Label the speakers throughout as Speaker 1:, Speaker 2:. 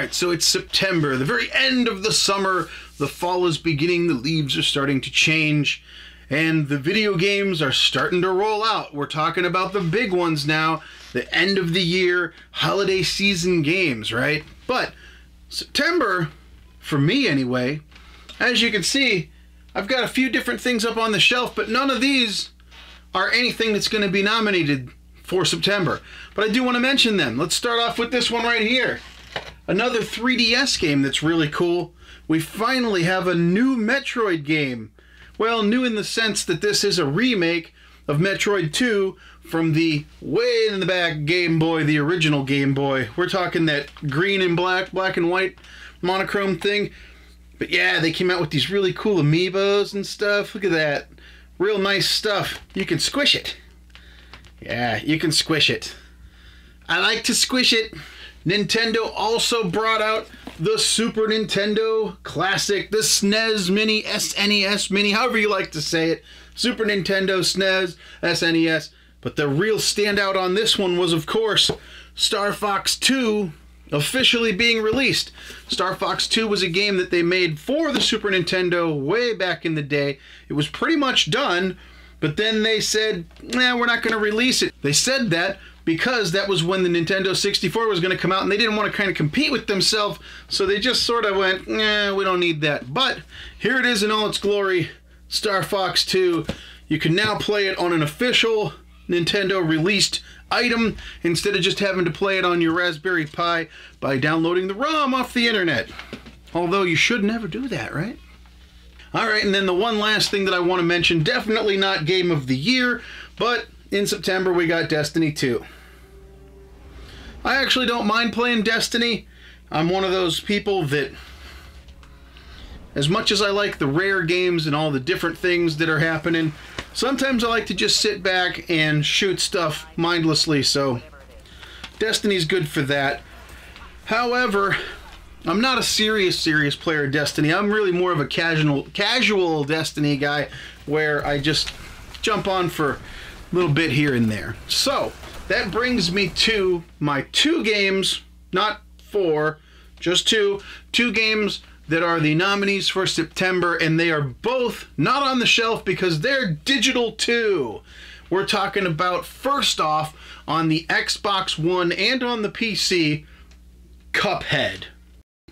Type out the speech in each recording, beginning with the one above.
Speaker 1: Alright, so it's September, the very end of the summer. The fall is beginning, the leaves are starting to change, and the video games are starting to roll out. We're talking about the big ones now, the end of the year, holiday season games, right? But September, for me anyway, as you can see, I've got a few different things up on the shelf, but none of these are anything that's going to be nominated for September. But I do want to mention them. Let's start off with this one right here. Another 3DS game that's really cool. We finally have a new Metroid game. Well, new in the sense that this is a remake of Metroid 2 from the way in the back Game Boy, the original Game Boy. We're talking that green and black, black and white monochrome thing. But yeah, they came out with these really cool amiibos and stuff. Look at that. Real nice stuff. You can squish it. Yeah, you can squish it. I like to squish it. Nintendo also brought out the Super Nintendo Classic, the SNES Mini, SNES Mini, however you like to say it. Super Nintendo, SNES, SNES. But the real standout on this one was, of course, Star Fox 2 officially being released. Star Fox 2 was a game that they made for the Super Nintendo way back in the day. It was pretty much done, but then they said, nah, we're not going to release it. They said that because that was when the Nintendo 64 was going to come out, and they didn't want to kind of compete with themselves, so they just sort of went, nah, we don't need that. But here it is in all its glory, Star Fox 2. You can now play it on an official Nintendo released item instead of just having to play it on your Raspberry Pi by downloading the ROM off the internet. Although you should never do that, right? Alright, and then the one last thing that I want to mention, definitely not Game of the Year, but in September we got Destiny 2. I actually don't mind playing Destiny. I'm one of those people that, as much as I like the rare games and all the different things that are happening, sometimes I like to just sit back and shoot stuff mindlessly, so Destiny's good for that. However, I'm not a serious player of Destiny. I'm really more of a casual Destiny guy where I just jump on for a little bit here and there. So, that brings me to my two games, not four, just two games that are the nominees for September, and they are both not on the shelf because they're digital too. We're talking about, first off, on the Xbox One and on the PC, Cuphead.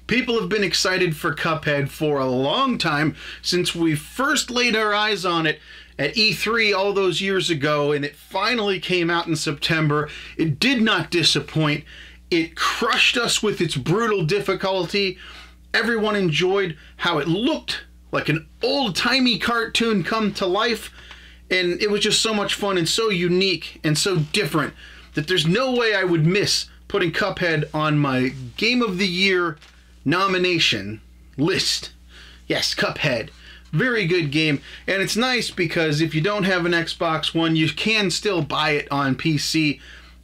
Speaker 1: People have been excited for Cuphead for a long time, since we first laid our eyes on it at E3 all those years ago, and it finally came out in September. It did not disappoint. It crushed us with its brutal difficulty. Everyone enjoyed how it looked like an old-timey cartoon come to life, and it was just so much fun and so unique and so different that there's no way I would miss putting Cuphead on my Game of the Year nomination list. Yes, Cuphead. Very good game, and it's nice because if you don't have an Xbox One, you can still buy it on PC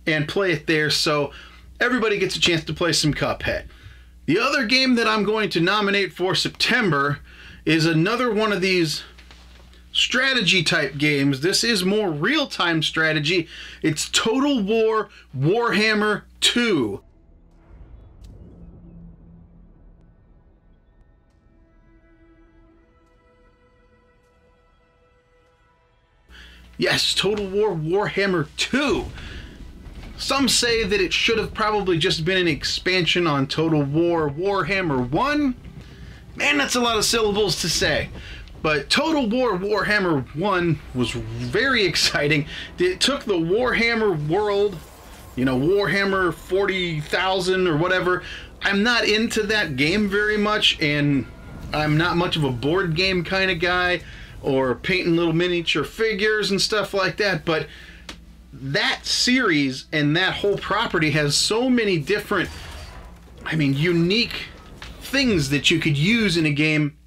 Speaker 1: and play it there, so everybody gets a chance to play some Cuphead. The other game that I'm going to nominate for September is another one of these strategy type games. This is more real-time strategy. It's Total War Warhammer 2. Yes, Total War Warhammer 2. Some say that it should have probably just been an expansion on Total War Warhammer 1. Man, that's a lot of syllables to say. But Total War Warhammer 1 was very exciting. It took the Warhammer world, you know, Warhammer 40,000 or whatever. I'm not into that game very much, and I'm not much of a board game kind of guy, or painting little miniature figures and stuff like that, but that series and that whole property has so many different, I mean, unique things that you could use in a game.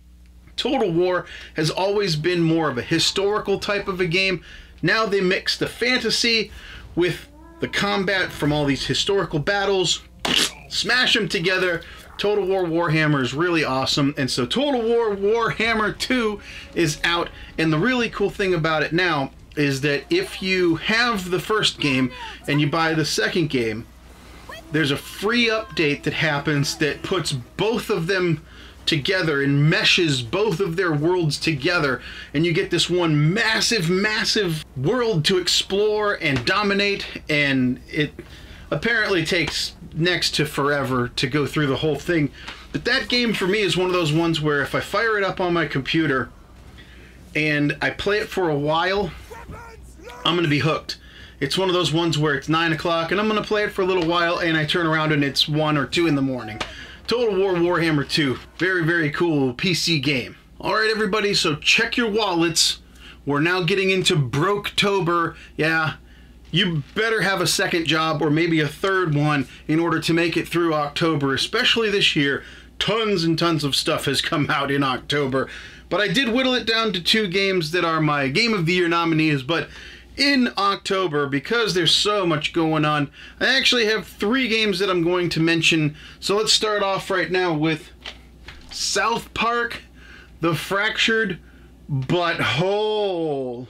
Speaker 1: Total War has always been more of a historical type of a game. Now they mix the fantasy with the combat from all these historical battles, smash them together. Total War Warhammer is really awesome, and so Total War Warhammer 2 is out, and the really cool thing about it now is that if you have the first game and you buy the second game, there's a free update that happens that puts both of them together and meshes both of their worlds together, and you get this one massive world to explore and dominate, and it apparently takes next to forever to go through the whole thing. But that game for me is one of those ones where if I fire it up on my computer and I play it for a while, I'm gonna be hooked. It's one of those ones where it's 9 o'clock and I'm gonna play it for a little while, and I turn around and it's 1 or 2 in the morning. Total War Warhammer 2. Very cool PC game. Alright everybody, so check your wallets. We're now getting into Broketober. Yeah, you better have a second job or maybe a third one in order to make it through October, especially this year. Tons and tons of stuff has come out in October. But I did whittle it down to 2 games that are my Game of the Year nominees, but in October, because there's so much going on, I actually have 3 games that I'm going to mention. So let's start off right now with South Park: The Fractured Butthole.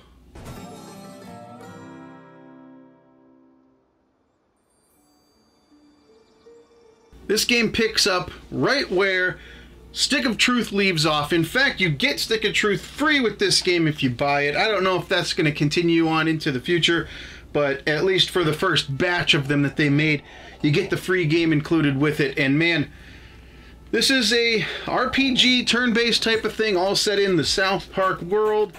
Speaker 1: This game picks up right where Stick of Truth leaves off. In fact, you get Stick of Truth free with this game if you buy it. I don't know if that's going to continue on into the future, but at least for the first batch of them that they made, you get the free game included with it. And man, this is a RPG turn-based type of thing, all set in the South Park world.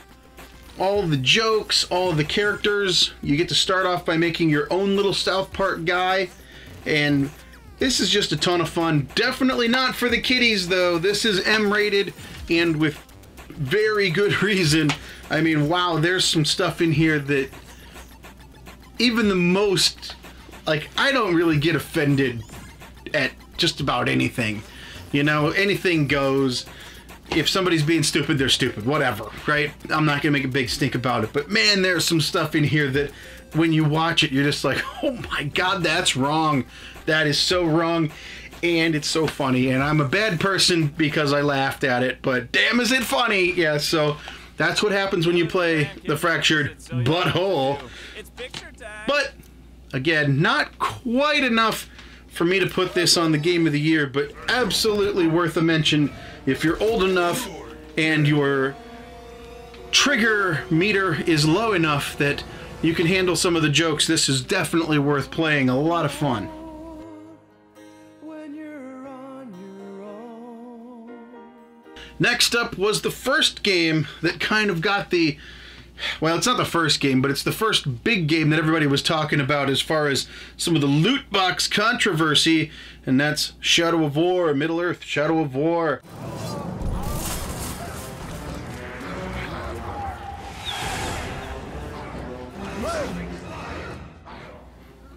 Speaker 1: All of the jokes, all of the characters. You get to start off by making your own little South Park guy, and this is just a ton of fun. Definitely not for the kiddies, though. This is M-rated, and with very good reason. I mean, wow, there's some stuff in here that even the most, like, I don't really get offended at just about anything. You know, anything goes. If somebody's being stupid, they're stupid. Whatever, right? I'm not going to make a big stink about it. But man, there's some stuff in here that when you watch it, you're just like, oh my God, that's wrong. That is so wrong, and it's so funny, and I'm a bad person because I laughed at it, but damn is it funny. Yeah, so that's what happens when you play The Fractured Butthole. But again, not quite enough for me to put this on the Game of the Year, but absolutely worth a mention if you're old enough and your trigger meter is low enough that you can handle some of the jokes. This is definitely worth playing. A lot of fun. Next up was the first game that kind of got the, well, it's not the first game, but it's the first big game that everybody was talking about as far as some of the loot box controversy, and that's Shadow of War, Middle-earth, Shadow of War.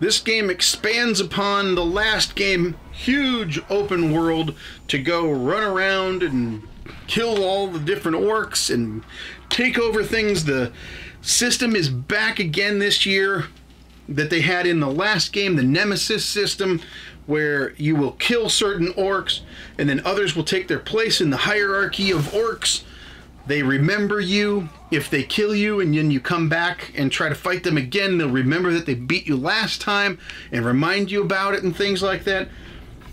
Speaker 1: This game expands upon the last game. Huge open world to go run around and kill all the different orcs and take over things. The system is back again this year that they had in the last game, the Nemesis system, where you will kill certain orcs and then others will take their place in the hierarchy of orcs. They remember you. If they kill you and then you come back and try to fight them again, they'll remember that they beat you last time and remind you about it and things like that.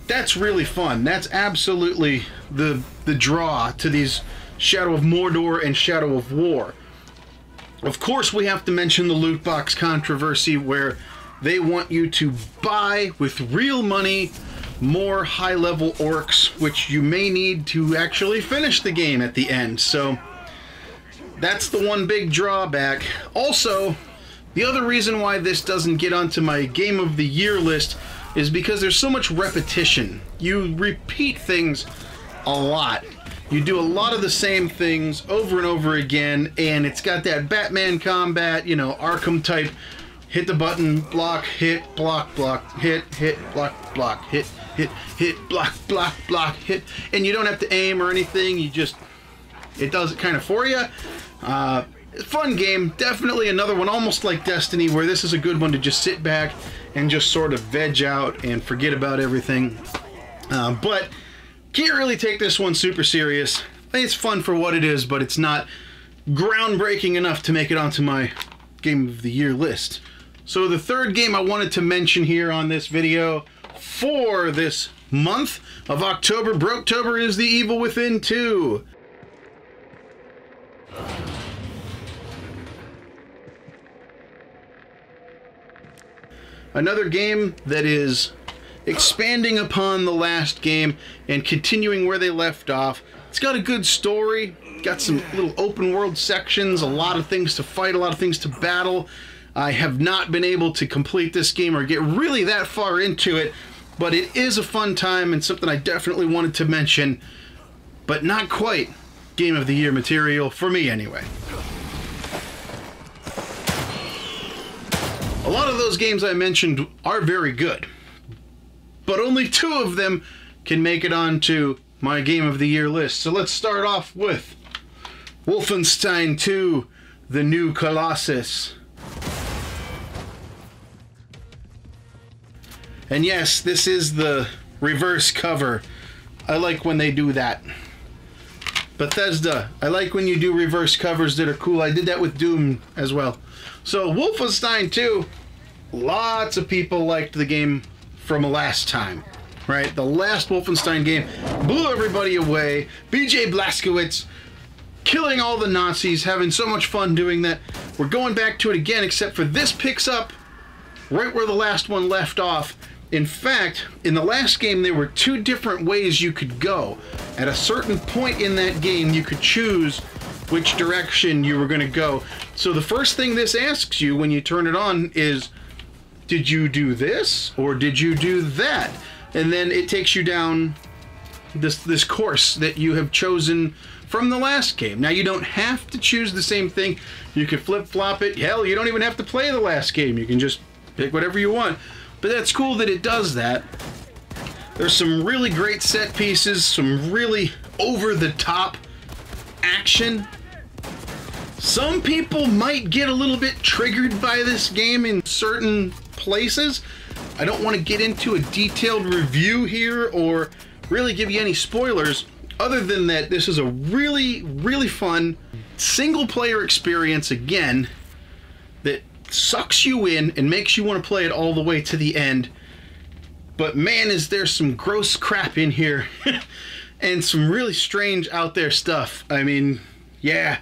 Speaker 1: That's really fun. That's absolutely the draw to these Shadow of Mordor and Shadow of War. Of course, we have to mention the loot box controversy, where they want you to buy with real money more high-level orcs, which you may need to actually finish the game at the end. So that's the one big drawback. Also, the other reason why this doesn't get onto my Game of the Year list is because there's so much repetition. You repeat things a lot. You do a lot of the same things over and over again, and it's got that Batman combat, you know, Arkham type, hit the button, block, hit, block, block, hit, block, block, hit, block, block, block, hit, and you don't have to aim or anything. You just, it does it kind of for you. Fun game. Definitely another one, almost like Destiny, where this is a good one to just sit back and just sort of veg out and forget about everything. But can't really take this one super serious. It's fun for what it is, but it's not groundbreaking enough to make it onto my Game of the Year list. So the third game I wanted to mention here on this video for this month of October. Broketober is The Evil Within 2. Another game that is expanding upon the last game and continuing where they left off. It's got a good story, got some little open world sections, a lot of things to fight, a lot of things to battle. I have not been able to complete this game or get really that far into it, but it is a fun time and something I definitely wanted to mention, but not quite Game of the Year material, for me anyway. A lot of those games I mentioned are very good, but only 2 of them can make it onto my Game of the Year list. So let's start off with Wolfenstein 2, The New Colossus. And yes, this is the reverse cover. I like when they do that. Bethesda, I like when you do reverse covers that are cool. I did that with Doom as well. So Wolfenstein 2, lots of people liked the game from last time, right? The last Wolfenstein game blew everybody away. BJ Blazkowicz killing all the Nazis, having so much fun doing that. We're going back to it again, except for this picks up right where the last one left off. In fact, in the last game, there were 2 different ways you could go. At a certain point in that game, you could choose which direction you were going to go. So the first thing this asks you when you turn it on is, did you do this or did you do that? And then it takes you down this course that you have chosen from the last game. Now, you don't have to choose the same thing. You can flip-flop it. Hell, you don't even have to play the last game. You can just pick whatever you want. But that's cool that it does that. There's some really great set pieces, some really over-the-top action. Some people might get a little bit triggered by this game in certain places. I don't want to get into a detailed review here or really give you any spoilers, other than that this is a really, really fun single-player experience, again, that sucks you in and makes you want to play it all the way to the end. But man, is there some gross crap in here and some really strange out there stuff. I mean, yeah.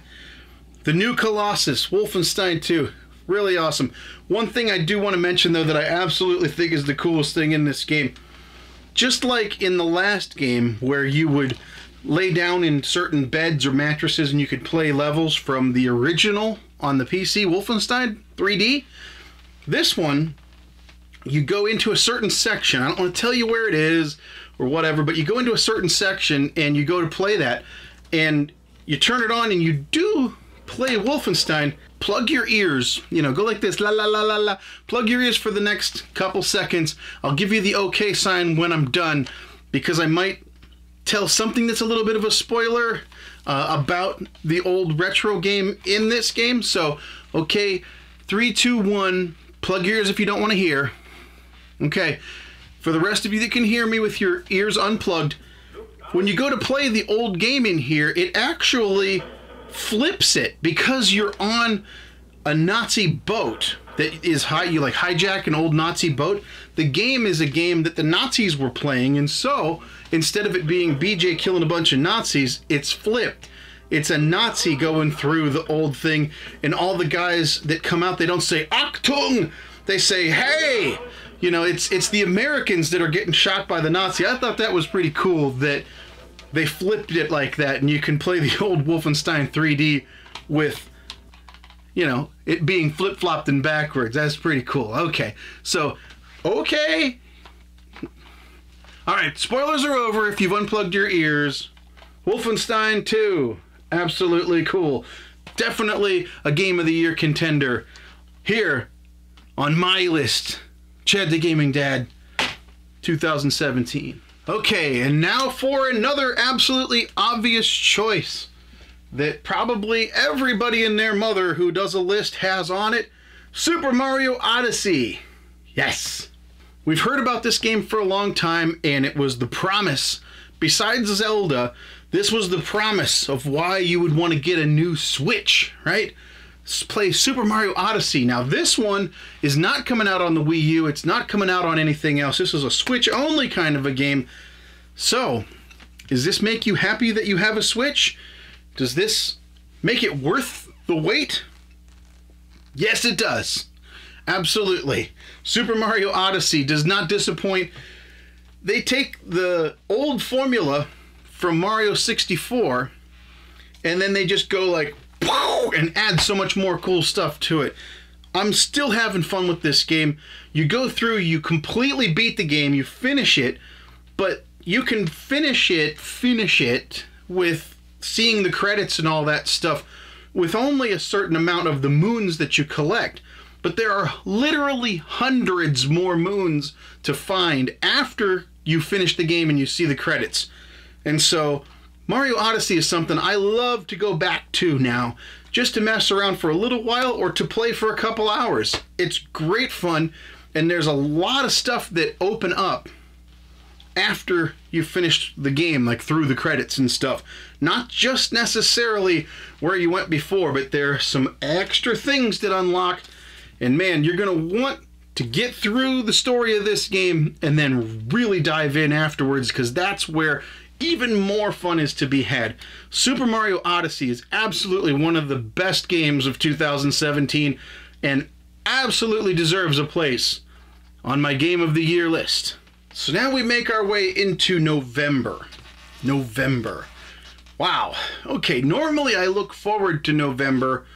Speaker 1: The New Colossus, Wolfenstein 2, really awesome. One thing I do want to mention, though, that I absolutely think is the coolest thing in this game, just like in the last game where you would lay down in certain beds or mattresses and you could play levels from the original on the PC, Wolfenstein 3D, this one, you go into a certain section. I don't want to tell you where it is or whatever, but you go into a certain section and you go to play that, and you turn it on and you do play Wolfenstein. Plug your ears, you know, go like this, la la la la la. Plug your ears for the next couple seconds. I'll give you the okay sign when I'm done, because I might tell something that's a little bit of a spoiler about the old retro game in this game. So, okay, 3, 2, 1, plug your ears if you don't want to hear. Okay, for the rest of you that can hear me with your ears unplugged, when you go to play the old game in here, it actually flips it because you're on a Nazi boat that is you like hijack an old Nazi boat. The game is a game that the Nazis were playing, and so instead of it being BJ killing a bunch of Nazis, it's flipped. It's a Nazi going through the old thing, and all the guys that come out, they don't say Achtung, they say hey. You know, it's the Americans that are getting shot by the Nazi. I thought that was pretty cool that they flipped it like that, and you can play the old Wolfenstein 3D with, you know, it being flip-flopped and backwards. That's pretty cool. Okay, so, okay. All right, spoilers are over if you've unplugged your ears. Wolfenstein 2, absolutely cool. Definitely a Game of the Year contender. Here on my list, Chad the Gaming Dad, 2017. Okay, and now for another absolutely obvious choice that probably everybody and their mother who does a list has on it. Super Mario Odyssey. Yes. We've heard about this game for a long time, and it was the promise. Besides Zelda, this was the promise of why you would want to get a new Switch, right? play Super Mario Odyssey. Now this one is not coming out on the Wii U. It's not coming out on anything else. This is a Switch only kind of a game. So, does this make you happy that you have a Switch? Does this make it worth the wait? Yes, it does. Absolutely. Super Mario Odyssey does not disappoint. They take the old formula from Mario 64 and then they just go like and add so much more cool stuff to it. I'm still having fun with this game. You go through, you completely beat the game, you finish it, but you can finish it with seeing the credits and all that stuff with only a certain amount of the moons that you collect. But there are literally hundreds more moons to find after you finish the game and you see the credits. And so Mario Odyssey is something I love to go back to now, just to mess around for a little while or to play for a couple hours. It's great fun, and there's a lot of stuff that open up after you finished the game, like through the credits and stuff. Not just necessarily where you went before, but there are some extra things that unlock, and man, you're going to want to get through the story of this game and then really dive in afterwards, because that's where even more fun is to be had. Super Mario Odyssey is absolutely one of the best games of 2017 and absolutely deserves a place on my Game of the Year list. So now we make our way into November. November. Wow. Okay, normally I look forward to November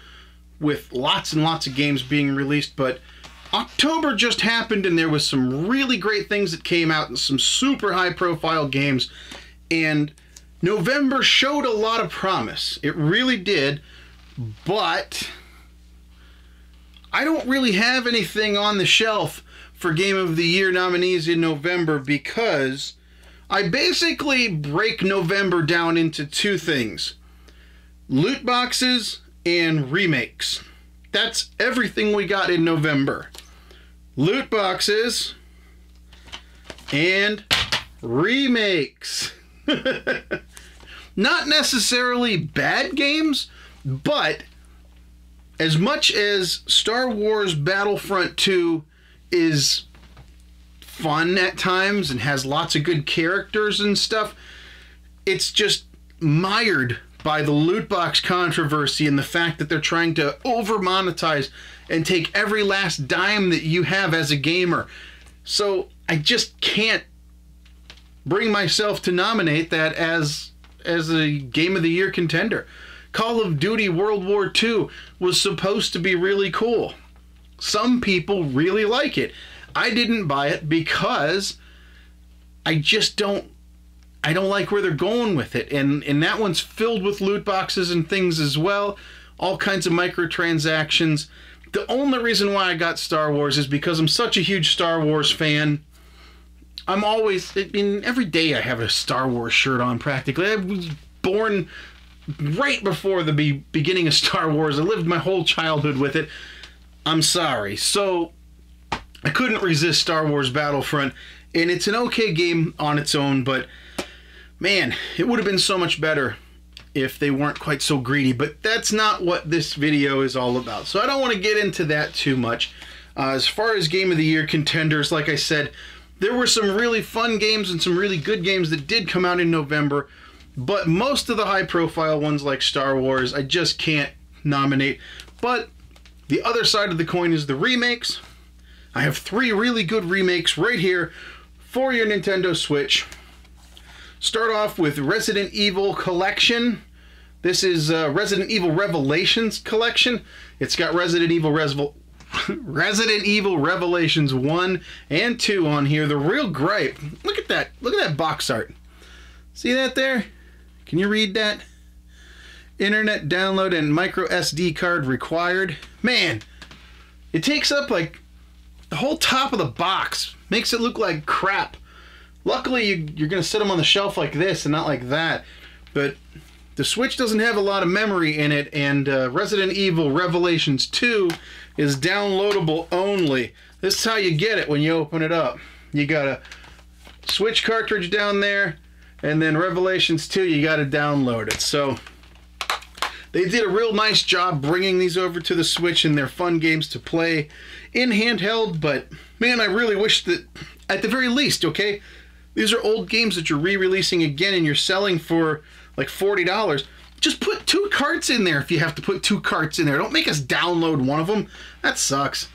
Speaker 1: with lots and lots of games being released, but October just happened and there was some really great things that came out and some super high profile games. And November showed a lot of promise. It really did. But I don't really have anything on the shelf for Game of the Year nominees in November because I basically break November down into two things: loot boxes and remakes. That's everything we got in November. Loot boxes and remakes. Not necessarily bad games, but as much as Star Wars Battlefront 2 is fun at times and has lots of good characters and stuff, it's just mired by the loot box controversy and the fact that they're trying to over monetize and take every last dime that you have as a gamer. So I just can't bring myself to nominate that as a Game of the Year contender. Call of Duty World War II was supposed to be really cool. Some people really like it. I didn't buy it because I just don't like where they're going with it. And that one's filled with loot boxes and things as well. All kinds of microtransactions. The only reason why I got Star Wars is because I'm such a huge Star Wars fan. I'm always, I mean, every day I have a Star Wars shirt on practically. I was born right before the beginning of Star Wars. I lived my whole childhood with it. I'm sorry. So I couldn't resist Star Wars Battlefront, and it's an okay game on its own, but man, it would have been so much better if they weren't quite so greedy. But that's not what this video is all about, so I don't want to get into that too much. As far as Game of the Year contenders, like I said, there were some really fun games and some really good games that did come out in November, but most of the high-profile ones like Star Wars, I just can't nominate. But the other side of the coin is the remakes. I have 3 really good remakes right here for your Nintendo Switch. Start off with Resident Evil Collection. This is Resident Evil Revelations Collection. It's got Resident Evil Revelations 1 and 2 on here. The real gripe, look at that. Look at that box art. See that there? Can you read that? Internet download and micro SD card required. Man, it takes up like the whole top of the box. Makes it look like crap. Luckily, you're going to set them on the shelf like this and not like that. But the Switch doesn't have a lot of memory in it, and Resident Evil Revelations 2 is downloadable only. This is how you get it when you open it up. You got a Switch cartridge down there, and then Revelations 2, you got to download it. So They did a real nice job bringing these over to the Switch, and they're fun games to play in handheld, but man, I really wish that at the very least, okay, these are old games that you're re-releasing again and you're selling for like $40. Just put 2 carts in there if you have to put 2 carts in there. Don't make us download one of them. That sucks.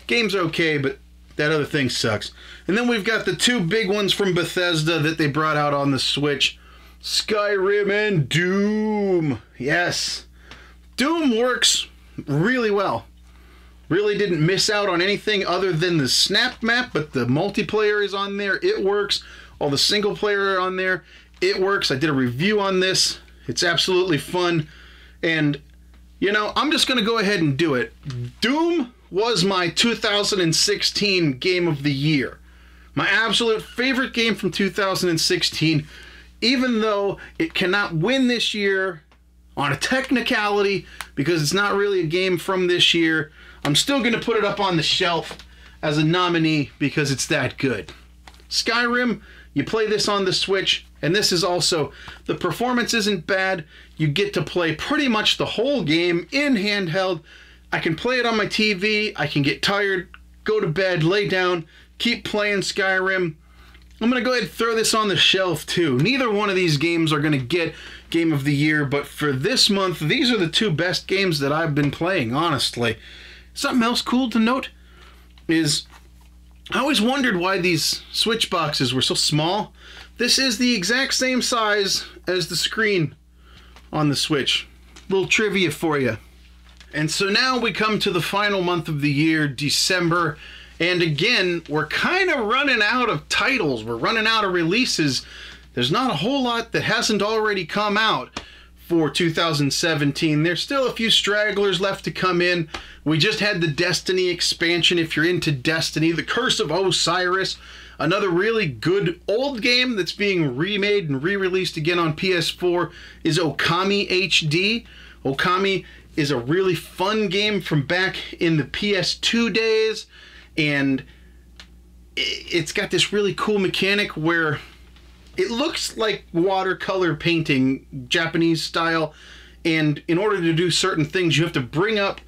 Speaker 1: Game's okay, but that other thing sucks. And then we've got the 2 big ones from Bethesda that they brought out on the Switch. Skyrim and Doom. Yes. Doom works really well. Really didn't miss out on anything other than the snap map, but the multiplayer is on there. It works. All the single player are on there. It works. I did a review on this. It's absolutely fun. And, you know, I'm just going to go ahead and do it. Doom was my 2016 Game of the Year. My absolute favorite game from 2016, even though it cannot win this year on a technicality because it's not really a game from this year. I'm still going to put it up on the shelf as a nominee because it's that good. Skyrim, you play this on the Switch, and this is also, the performance isn't bad. You get to play pretty much the whole game in handheld. I can play it on my TV. I can get tired, go to bed, lay down, keep playing Skyrim. I'm going to go ahead and throw this on the shelf too. Neither one of these games are going to get Game of the Year, but for this month, these are the 2 best games that I've been playing, honestly. Something else cool to note is I always wondered why these Switch boxes were so small. This is the exact same size as the screen on the Switch. Little trivia for you. And so now we come to the final month of the year, December. And again, we're kind of running out of titles. We're running out of releases. There's not a whole lot that hasn't already come out for 2017. There's still a few stragglers left to come in. We just had the Destiny expansion, if you're into Destiny. The Curse of Osiris, another really good old game that's being remade and re-released again on PS4 is Okami HD. Okami is a really fun game from back in the PS2 days, and it's got this really cool mechanic where it looks like watercolor painting, Japanese style, and in order to do certain things, you have to bring up,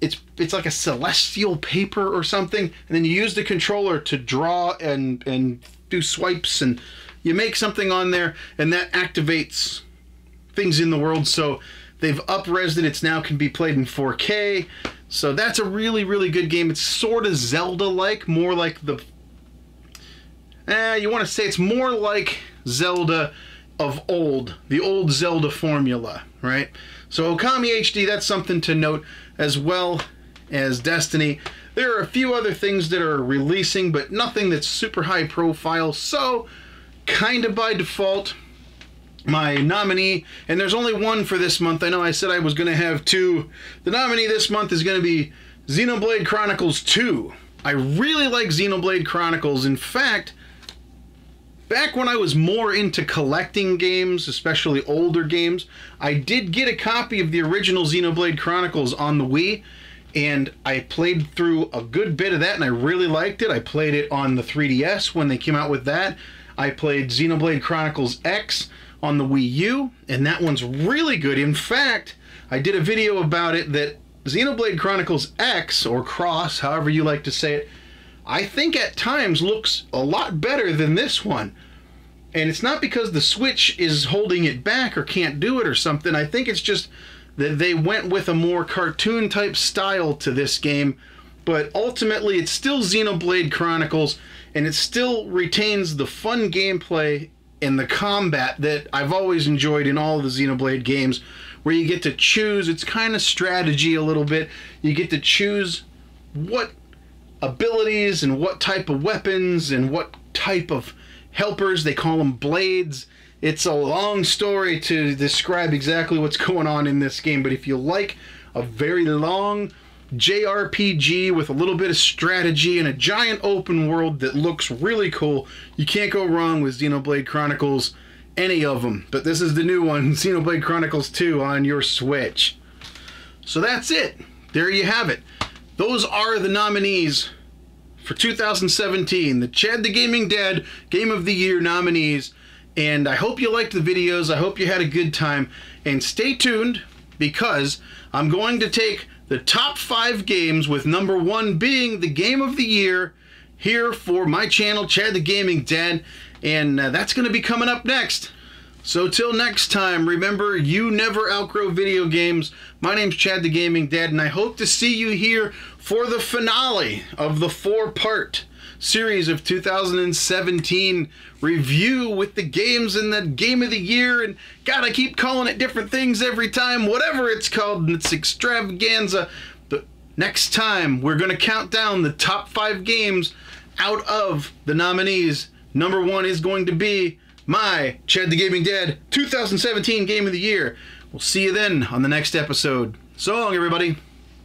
Speaker 1: it's like a celestial paper or something, and then you use the controller to draw and do swipes, and you make something on there, and that activates things in the world. So they've up-resed it. It's now can be played in 4K. So that's a really, really good game. It's sort of Zelda-like, more like the... you want to say it's more like Zelda of old, the old Zelda formula, right? So Okami HD, that's something to note, as well as Destiny. There are a few other things that are releasing, but nothing that's super high profile. So, kind of by default, my nominee, and there's only one for this month. I know I said I was going to have 2. The nominee this month is going to be Xenoblade Chronicles 2. I really like Xenoblade Chronicles. In fact, back when I was more into collecting games, especially older games, I did get a copy of the original Xenoblade Chronicles on the Wii, and I played through a good bit of that, and I really liked it. I played it on the 3DS when they came out with that. I played Xenoblade Chronicles X on the Wii U, and that one's really good. In fact, I did a video about it that Xenoblade Chronicles X, or Cross, however you like to say it, I think at times looks a lot better than this one. And it's not because the Switch is holding it back or can't do it or something. I think it's just that they went with a more cartoon type style to this game. But ultimately, it's still Xenoblade Chronicles, and it still retains the fun gameplay and the combat that I've always enjoyed in all of the Xenoblade games, where you get to choose. It's kind of strategy a little bit. You get to choose what abilities and what type of weapons and what type of helpers. They call them blades. It's a long story to describe exactly what's going on in this game, but if you like a very long JRPG with a little bit of strategy and a giant open world that looks really cool, you can't go wrong with Xenoblade Chronicles, any of them. But this is the new one, Xenoblade Chronicles 2 on your Switch. So that's it. There you have it. Those are the nominees for 2017, the Chad the Gaming Dad Game of the Year nominees. And I hope you liked the videos. I hope you had a good time. And stay tuned, because I'm going to take the top 5 games, with number 1 being the game of the year, here for my channel, Chad the Gaming Dad. And that's going to be coming up next. So till next time, remember, you never outgrow video games. My name's Chad the Gaming Dad, and I hope to see you here for the finale of the 4-part series of 2017 review with the games in the game of the year. And God, I keep calling it different things every time, whatever it's called, and it's extravaganza. But next time, we're going to count down the top 5 games out of the nominees. Number 1 is going to be my Chad the Gaming Dad 2017 Game of the Year. We'll see you then on the next episode. So long, everybody.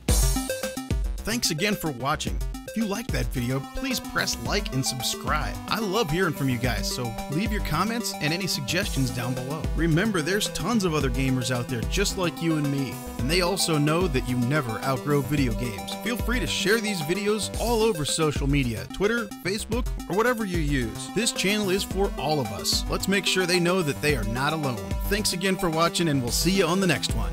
Speaker 1: Thanks again for watching. If you liked that video, please press like and subscribe. I love hearing from you guys, so leave your comments and any suggestions down below. Remember, there's tons of other gamers out there just like you and me, and they also know that you never outgrow video games. Feel free to share these videos all over social media, Twitter, Facebook, or whatever you use. This channel is for all of us. Let's make sure they know that they are not alone. Thanks again for watching, and we'll see you on the next one.